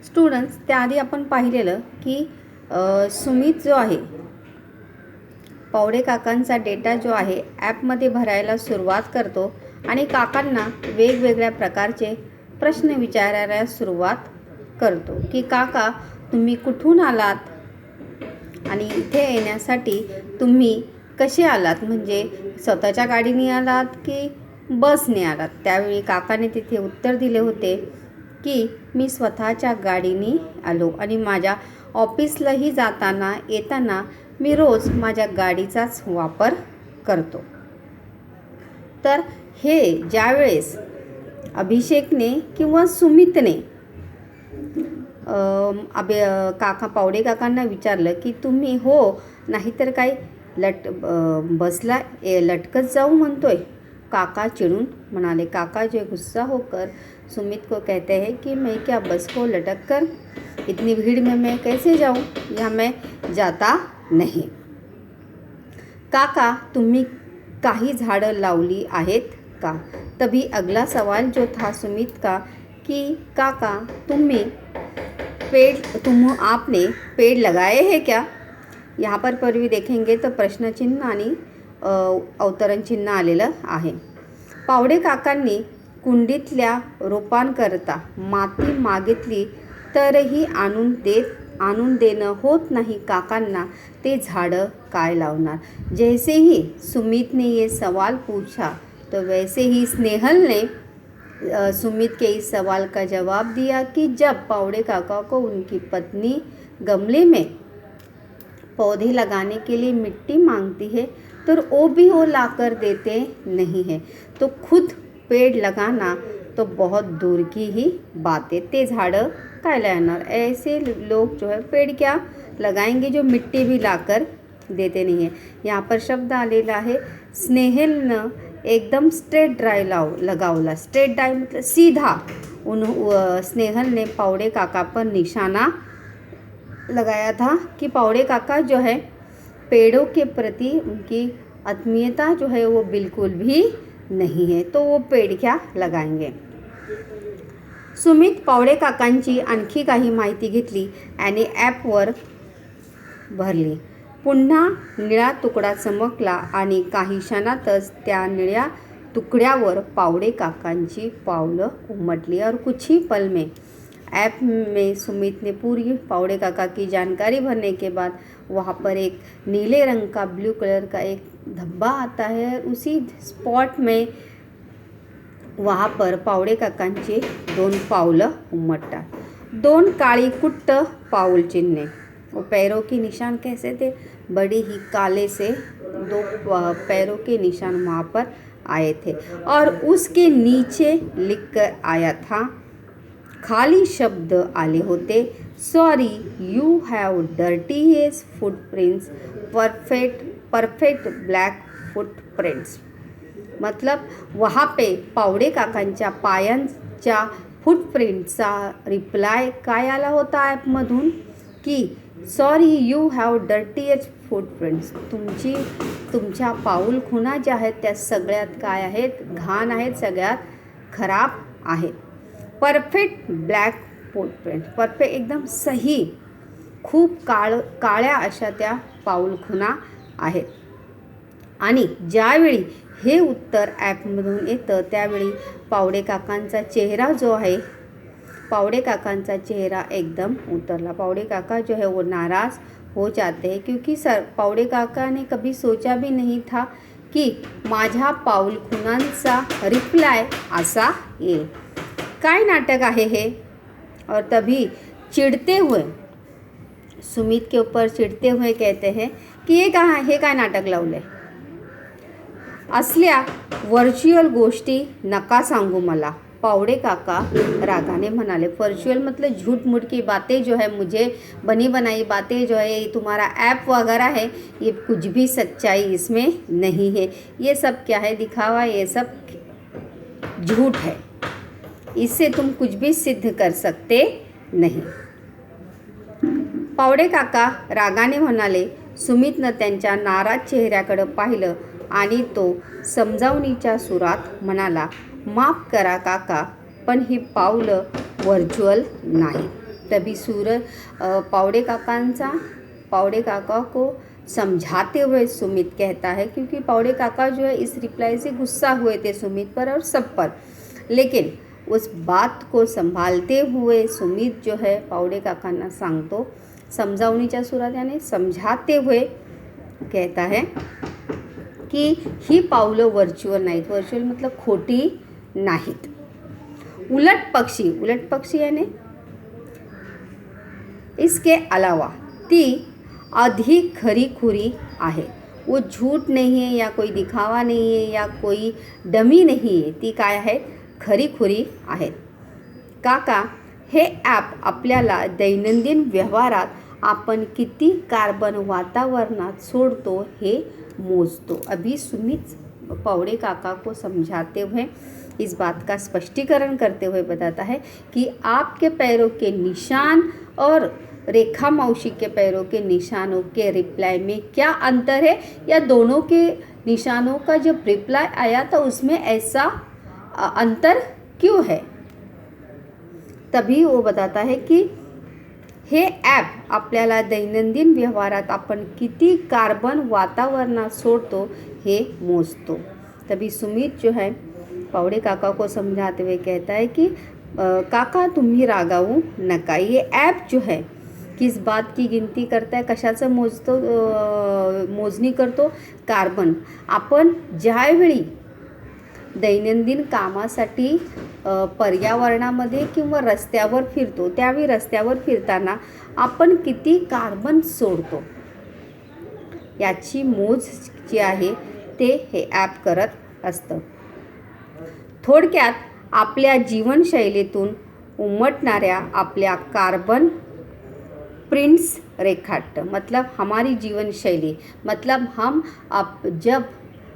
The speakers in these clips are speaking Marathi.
स्टुडंट्स, त्याआधी आपण पाहिलेलं की सुमित जो आहे पावडे काकांचा डेटा जो आहे ॲपमध्ये भरायला सुरुवात करतो आणि काकांना वेगवेगळ्या प्रकारचे प्रश्न विचारायला सुरुवात करतो की काका तुम्ही कुठून आलात आणि इथे येण्यासाठी तुम्ही कसे आलात, म्हणजे स्वतःच्या गाडीने आलात की बसने आलात. त्यावेळी काकाने तिथे उत्तर दिले होते की मी स्वतःच्या गाडीने आलो आणि माझ्या ऑफिसलाही जाताना येताना मी रोज माझ्या गाडीचाच वापर करतो. तर हे ज्यावेळेस अभिषेकने किंवा सुमितने पावडे काकांना विचारलं की तुम्ही हो नाहीतर काय बसला लटकत जाऊ म्हणतोय, काका चिढ़ून मनाले, काका जो गुस्सा होकर सुमित को कहते हैं कि मैं क्या बस को लटक कर इतनी भीड़ में मैं कैसे जाऊं, या मैं जाता नहीं. काका तुम्ही काही झाडं लावली आहेत का. तभी अगला सवाल जो था सुमित का कि काका आपने पेड़ लगाए हैं क्या. यहाँ पर भी देखेंगे तो प्रश्न चिन्ह आणि अवतरण चिन्ह आलेलं आहे. पावडे काकांनी कुंडीतल्या रोपांकरता माती मागितली तरीही आणून देणं होत नाही काकांना, ते झाडं काय लावणार. जैसे ही सुमित ने ये सवाल पूछा तो वैसे ही स्नेहल ने सुमित के इस सवाल का जवाब दिया कि जब पावड़े काका को उनकी पत्नी गमले में पौधे लगाने के लिए मिट्टी मांगती है तो वो लाकर देते नहीं है, तो खुद पेड़ लगाना तो बहुत दूर की ही बात है. ते झाड़ं काय लावणार. ऐसे लोग जो है पेड़ क्या लगाएंगे जो मिट्टी भी लाकर देते नहीं है. यहाँ पर शब्द आलेला आहे स्नेहलनं एकदम स्ट्रेट ड्राइव लगावला. स्ट्रेट ड्राइव मतलब सीधा. स्नेहल ने पावड़े काका पर निशाना लगाया था कि पावड़े काका जो है पेड़ों के प्रति उनकी आत्मीयता जो है वो बिल्कुल भी नहीं है, तो वो पेड़ क्या लगाएंगे. सुमित पावडे काकांची आणखी काही माहिती घेतली आणि ॲपवर भरली. पुन्हा निळा तुकडा चमकला आणि काही क्षणातच त्या निळ्या तुकड्यावर पावडे काकांची पावलं उमटली. और कुछ ही पल में ऐप में सुमित ने पूरी पावड़े काका की जानकारी भरने के बाद वहाँ पर एक नीले रंग का ब्लू कलर का एक धब्बा आता है. उसी स्पॉट में वहाँ पर पावड़े काकांचे 2 पावलं उमटतात. 2 काळी कुट्ट पाऊल चिन्हे. वो पैरों के निशान कैसे थे, बड़े ही काले से 2 पैरों के निशान वहाँ पर आए थे और उसके नीचे लिखकर आया था, खाली शब्द आले होते, sorry you have dirtiest footprints, perfect black footprints. मतलब वहाँ पे पावडे काकांच्या पायांच्या फुटप्रिंटचा रिप्लाय काय आला होता ॲपमधून की sorry you have dirtiest footprints. तुमच्या पाऊल खुणा ज्या आहेत त्या सगळ्यात काय आहेत, घाण आहेत, सगळ्यात खराब आहेत. परफेक्ट ब्लॅक फुटप्रिंट, परफेक्ट एकदम सही, खूप काळ्या अशा त्या पाऊल खुणा आहेत. आणि ज्यावेळी हे उत्तर ॲपमधून येतं त्यावेळी पावडे काकांचा चेहरा जो आहे, पावडे काकांचा चेहरा एकदम उतरला. पावडे काका जो है वो नाराज़ हो जाते हैं क्योंकि पावडे काका ने कभी सोचा भी नहीं था कि माझ्या पाऊल खुणांचा रिप्लाय असा येईल. काय नाटक आहे हे. और तभी चिढ़ते हुए सुमित के ऊपर चिढ़ते हुए कहते हैं कि हे काय नाटक लावलंय. असल्या व्हर्च्युअल गोष्टी नका सांगू मला, पावडे काका रागाने म्हणाले. वर्चुअल मतलब झूठ मूठ की बातें जो है, मुझे बनी बनाई बातें जो है, तुम्हारा ऐप वगैरह है, ये कुछ भी सच्चाई इसमें नहीं है. ये सब क्या है, दिखावा, ये सब झूठ है, इससे तुम कुछ भी सिद्ध कर सकते नहीं. पावडे काका रागाने म्हणाले. सुमितनं त्यांच्या नाराज चेहऱ्याकडे पाहिलं आणि तो समजावणीच्या सुरात म्हणाला, माफ करा काका, पण ही पावलं व्हर्च्युअल नाही. तभी पावड़े काका को समझाते हुए सुमित कहता है, क्योंकि पावड़े काका जो है इस रिप्लाई से गुस्सा हुए थे सुमित पर और सब पर, लेकिन उस बात को संभालते हुए सुमित जो है पावड़े काकांना सांगतो, समजावणीच्या सुरात याने समझाते हुए कहता है की ही पावलं वर्च्युअल नाहीत, वर्च्युअल मतलब खोटी नाहीत. उलट पक्षी यानी इसके अलावा ती अधिक खरी-खुरी आहे. वो झूठ नहीं है या कोई दिखावा नहीं है या कोई डमी नहीं है, ती काय आहे, खरी-खुरी आहेत. काका, हे ॲप आपल्याला दैनंदिन व्यवहारात आपण किती कार्बन वातावरणात सोडतो हे मोजतो. अभी सुमित पावड़े काका को समझाते हुए इस बात का स्पष्टीकरण करते हुए बताता है कि आपके पैरों के निशान और रेखा मौसी के पैरों के निशानों के रिप्लाई में क्या अंतर है, या दोनों के निशानों का जब रिप्लाई आया तो उसमें ऐसा अंतर क्यों है. तभी वो बताता है कि हे ॲप आपल्याला दैनंदिन व्यवहारात आपण किती कार्बन वातावरणात सोडतो हे मोजतो. तभी सुमित जो है पावड़े काका को समझाते हुए कहता है कि काका तुम्ही रागावू नका. ये ॲप जो है किस बात की गिनती करता है, कशाचं मोजणी करतो, कार्बन. आपण ज्यावेळी दैनंदिन कामासाठी पर्यावरणामध्ये किंवा रस्त्यावर फिरतो, त्यावेळी रस्त्यावर फिरताना आपण किती कार्बन सोडतो याची मोज जी आहे ते हे ॲप करत असतं. थोडक्यात आपल्या जीवनशैलीतून उमटणाऱ्या आपल्या कार्बन प्रिंट्स रेखाटतं. मतलब हमारी जीवन शैली, मतलब हम जब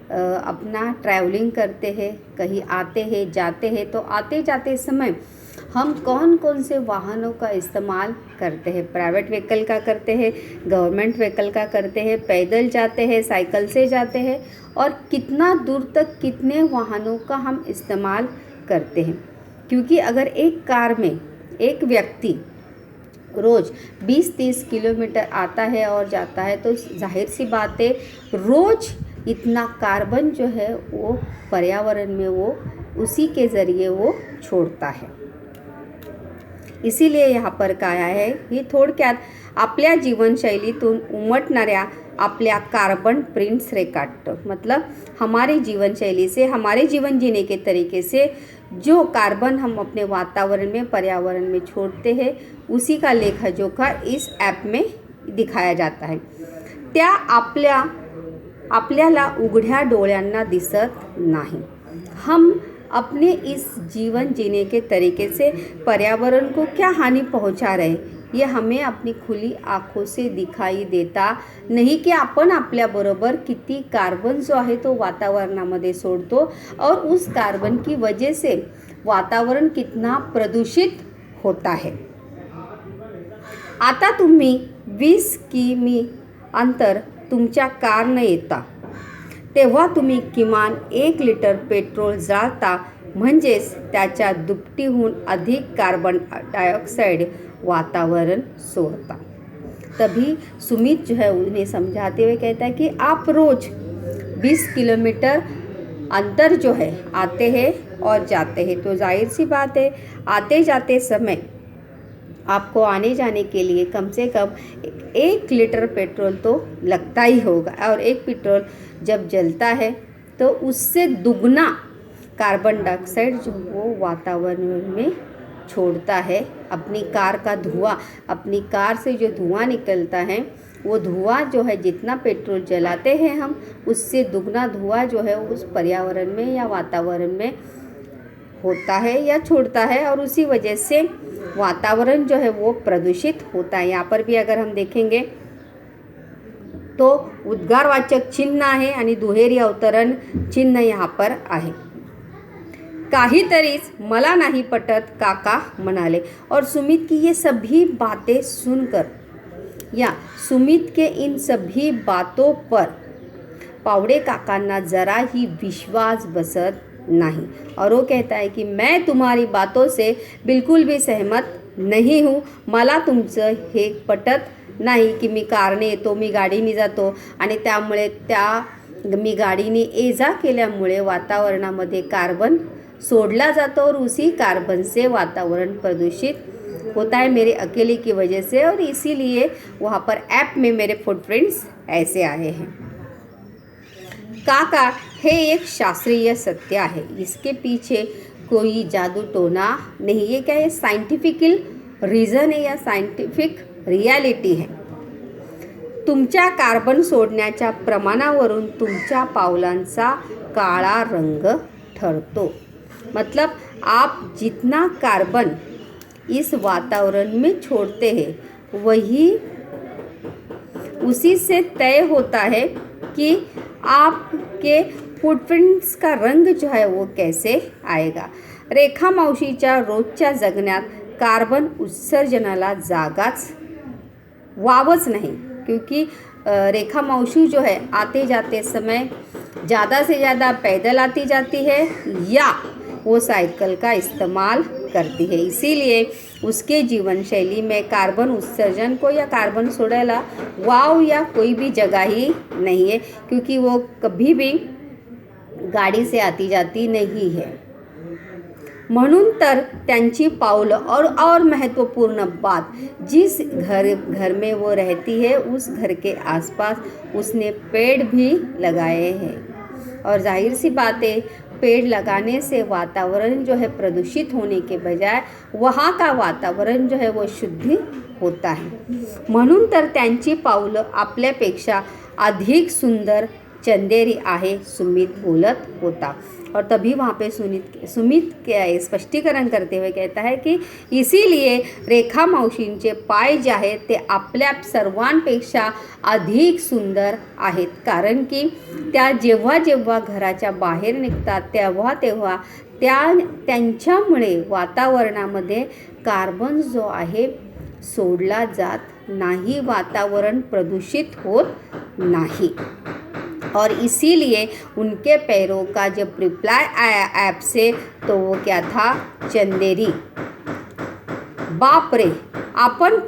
अपना ट्रैवलिंग करते हैं, कहीं आते हैं जाते हैं, तो आते जाते समय हम कौन कौन से वाहनों का इस्तेमाल करते हैं. प्राइवेट व्हीकल का करते हैं, गवर्नमेंट व्हीकल का करते हैं, पैदल जाते हैं, साइकिल से जाते हैं, और कितना दूर तक कितने वाहनों का हम इस्तेमाल करते हैं. क्योंकि अगर एक कार में एक व्यक्ति रोज़ 20-30 किलोमीटर आता है और जाता है, तो जाहिर सी बात है रोज़ इतना कार्बन जो है वो पर्यावरण में वो उसी के ज़रिए वो छोड़ता है. इसीलिए यहाँ पर काय आहे, ही थोडक्यात आपल्या जीवनशैलीतून उमटणाऱ्या आपल्या कार्बन प्रिंट्स रेखाटतं. मतलब हमारे जीवन शैली से, हमारे जीवन जीने के तरीके से जो कार्बन हम अपने वातावरण में, पर्यावरण में छोड़ते हैं, उसी का लेखा जोखा इस ॲप में दिखाया जाता है. त्या आपल्याला उघड्या डोळ्यांना दिसत नाही. हम अपने इस जीवन जीने के तरीके से पर्यावरण को क्या हानि पहुंचा रहे, ये हमें अपनी खुली आँखों से दिखाई देता नहीं की आपण आपल्याबरोबर किती कार्बन जो आहे तो वातावरणामध्ये सोडतो और उस कार्बन की वजह से वातावरण कितना प्रदूषित होता है. आता तुम्ही 20 किमी अंतर तुमच्या कारने येता, तेव्हा तुम्ही किमान 1 लिटर पेट्रोल जाळता, म्हणजेच त्याच्या दुपटीहून अधिक कार्बन डाइऑक्साइड वातावरण सोडता. तभी सुमित जो है उन्हें समझाते हुए कहता है कि आप रोज़ 20 किलोमीटर अंतर जो है आते हैं और जाते हैं, तो जाहिर सी बात है आते जाते समय आपको आने जाने के लिए कम से कम 1 लीटर पेट्रोल तो लगता ही होगा, और एक पेट्रोल जब जलता है तो उससे दुगना कार्बन डाइऑक्साइड जो वो वातावरण में छोड़ता है. अपनी कार का धुआं, अपनी कार से जो धुआं निकलता है, वो धुआं जो है जितना पेट्रोल जलाते हैं हम, उससे दुगना धुआं जो है उस पर्यावरण में या वातावरण में होता है या छोड़ता है, और उसी वजह से वातावरण जो है वो प्रदूषित होता है. यहाँ पर भी अगर हम देखेंगे तो उद्गारवाचक चिन्ह आहे आणि दुहेरी अवतरण चिन्ह यहाँ पर आहे. काहीतरीच मला नाही पटत, काका म्हणाले. और सुमित की ये सभी बातें सुनकर, या सुमित के इन सभी बातों पर पावड़े काकांना ज़रा ही विश्वास बसत नहीं, और वो कहता है कि मैं तुम्हारी बातों से बिल्कुल भी सहमत नहीं हूँ. मला तुमचं हे पटत नाही की मी कारने येतो, मी गाडीने जातो आणि त्यामुळे मी गाडीने ये जा केल्यामुळे वातावरणामध्ये कार्बन सोडला जातो और उसी कार्बन से वातावरण प्रदूषित होता है मेरे अकेले की वजह से, और इसीलिए वहाँ पर ऐप में मेरे फुटप्रिंट्स ऐसे आए हैं. काका, हे एक शास्त्रीय सत्य आहे, इसके पीछे कोई जादू टोना नहीं. ये क्या है, साइंटिफिकल रीज़न है या साइंटिफिक रियालिटी है. तुमच्या कार्बन सोडण्याच्या प्रमाणावरून तुमच्या पावलांचा काळा रंग ठरतो. मतलब आप जितना कार्बन इस वातावरण में छोड़ते हैं वही उसी से तय होता है कि आपके फुटप्रिंट्स का रंग जो है वो कैसे आएगा. रेखा मावशीच्या रोजच्या जगण्यात कार्बन उत्सर्जनाला जागाच वावच नहीं, क्योंकि रेखा मौसी जो है आते जाते समय ज़्यादा से ज़्यादा पैदल आती जाती है या वो साइकिल का इस्तेमाल करती है. इसीलिए उसके जीवन शैली में कार्बन उत्सर्जन को या कार्बन सोडायला वाव या कोई भी जगह ही नहीं है, क्योंकि वो कभी भी गाड़ी से आती जाती नहीं है. म्हणून तर त्यांची पावलं और महत्वपूर्ण बात, जिस घर में वो रहती है उस घर के आसपास उसने पेड़ भी लगाए हैं. और जाहिर सी बात है, पेड़ लगाने से वातावरण जो है प्रदूषित होने के बजाय वहाँ का वातावरण जो है वो शुद्ध होता है. म्हणून तर त्यांची पावलं आपल्यापेक्षा अधिक सुंदर चंदेरी आहे, सुमित बोलत होता. और तभी वहाँ पे सुमित क्या स्पष्टीकरण करते हुए कहता है कि इसीलिए रेखा मावशींचे पाय जे आहेत ते आपल्या सर्वांपेक्षा अधिक सुंदर आहेत, कारण की त्या जेव्हा जेव्हा घराच्या बाहेर निघतात तेव्हा त्यांच्यामुळे वातावरणामध्ये कार्बन जो आहे सोडला जात नाही, वातावरण प्रदूषित होत नहीं. और इसीलिए उनके पैरों का जब रिप्लाई आया ऐप से तो वो क्या था, चंदेरी. बाप रे, आपण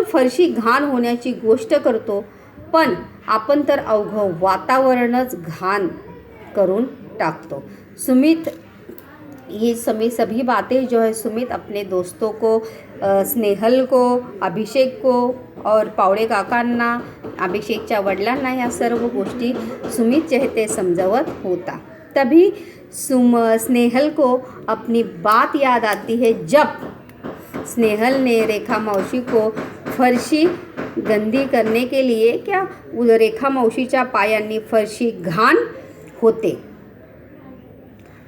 फरशी घाण होण्याची गोष्ट करतो, पण आपण तर अवघं वातावरणच घाण करून टाकतो. सुमित ये सभी बातें जो है सुमित अपने दोस्तों को, स्नेहल को, अभिषेक को और पावडे काकांना, अभिषेकच्या वडिलांना या सर्व गोष्टी सुमित जे ते समजावत होता. तभी स्नेहल को अपनी बात याद आती है जब स्नेहल ने रेखा मौसी को फरशी गंदी करने के लिए क्या रेखा मौसीच्या पायांनी फरशी घाण होते,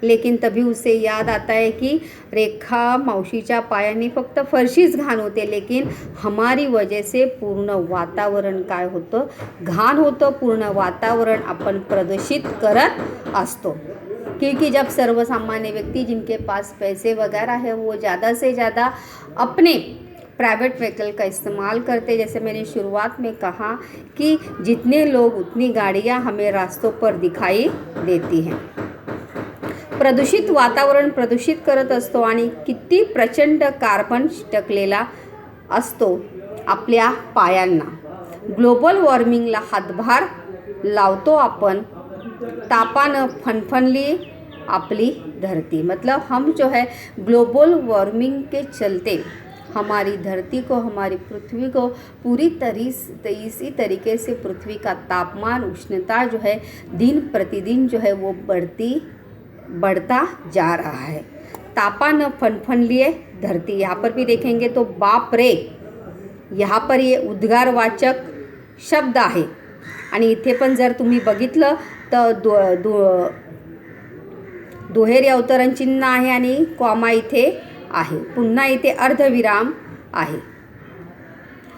लेकिन तभी उसे याद आता है कि रेखा मौसीच्या पायांनी फक्त फरशीच घाण होते, लेकिन हमारी वजह से पूर्ण वातावरण काय होतं, घाण होतं. पूर्ण वातावरण अपन प्रदूषित करत असतो. क्योंकि जब सर्वसामान्य व्यक्ति जिनके पास पैसे वगैरह है वो ज़्यादा से ज़्यादा अपने प्राइवेट व्हीकल का इस्तेमाल करते, जैसे मैंने शुरुआत में कहा कि जितने लोग उतनी गाड़ियाँ हमें रास्तों पर दिखाई देती हैं. प्रदूषित वातावरण प्रदूषित करत असतो आणि किती प्रचंड कार्बन चिटकलेला असतो आपल्या पायांना. ग्लोबल वॉर्मिंगला हातभार लावतो आपण, तापानं फनफनली आपली धरती. मतलब हम जो है ग्लोबल वार्मिंग के चलते हमारी धरती को, हमारी पृथ्वी को पूरी इसी तरीके से पृथ्वी का तापमान, उष्णता जो है दिन प्रतिदिन जो है वो बढ़ता जा रहा है. तापानं फनफनलिए धरती, यहाँ पर भी देखेंगे तो बाप रे, यहाँ पर ये उद्गारवाचक शब्द आहे. आणि इथे पण जर तुम्ही बघितलं तर दुहेरी अवतरण चिन्ह आहे आणि कॉमा इथे आहे. पुन्हा इथे अर्धविराम आहे.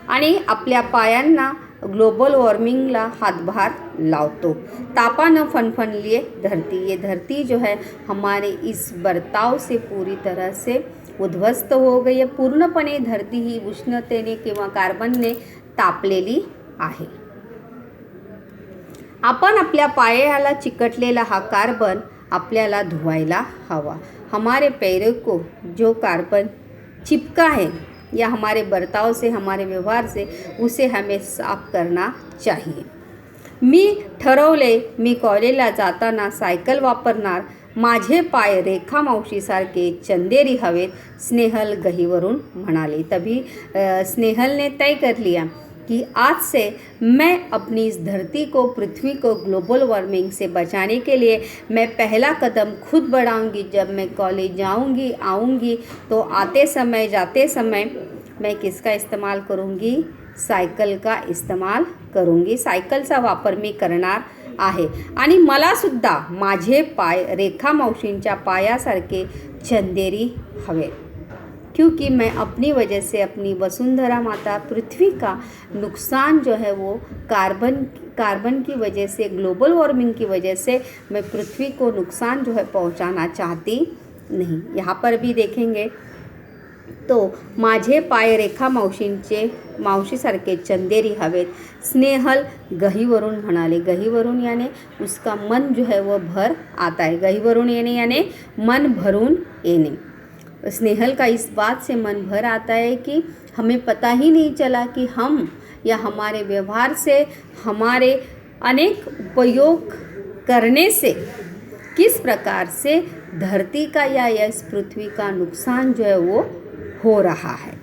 आणि आपल्या पायांना ग्लोबल वार्मिंगला हातभार लावतो. तापानं फनफनलिए धरती, ये धरती जो है हमारे इस बर्ताव से पूरी तरह से उद्ध्वस्त हो गई है. पूर्णपणे धरती ही उष्णतेने किंवा कार्बनने तापलेली आहे. आपण आपल्या पायाला चिकटलेला हा कार्बन आपल्याला धुवायला हवा। हमारे पैरों को जो कार्बन चिपका है या हमारे बर्ताव से, हमारे व्यवहार से, उसे हमें साफ करना चाहिए। मी ठरवले मी कॉलेजला जाताना सायकल वापरणार, माझे पाय रेखा मावशीसारखे चंदेरी हवेत, स्नेहल गहीवरून म्हणाले। तभी स्नेहल ने तय कर लिया कि आज से मैं अपनी इस धरती को, पृथ्वी को ग्लोबल वार्मिंग से बचाने के लिए मैं पहला कदम खुद बढ़ाऊंगी। जब मैं कॉलेज जाऊंगी, आऊंगी तो आते समय जाते समय मैं किसका इस्तेमाल करूंगी? सायकल का इस्तेमाल करूंगी। सायकलचा वापर मी करणार आहे आणि मलासुद्धा माझे पाय रेखा मावशींच्या पायासारखे चंदेरी हवे, क्योंकि मैं अपनी वजह से अपनी वसुंधरा माता पृथ्वी का नुकसान जो है वो कार्बन की वजह से, ग्लोबल वार्मिंग की वजह से मैं पृथ्वी को नुकसान जो है पहुंचाना चाहती नहीं। यहाँ पर भी देखेंगे तो माझे पाय रेखा मावशीसारखे चंदेरी हवेत, स्नेहल गहीवरून म्हणाले। गहीवरून यानी उसका मन जो है वो भर आता है। गहीवरून येणे यानी मन भरून येणे। स्नेहल का इस बात से मन भर आता है कि हमें पता ही नहीं चला कि हम या हमारे व्यवहार से, हमारे अनेक उपयोग करने से किस प्रकार से धरती का या इस पृथ्वी का नुकसान जो है वो हो रहा है।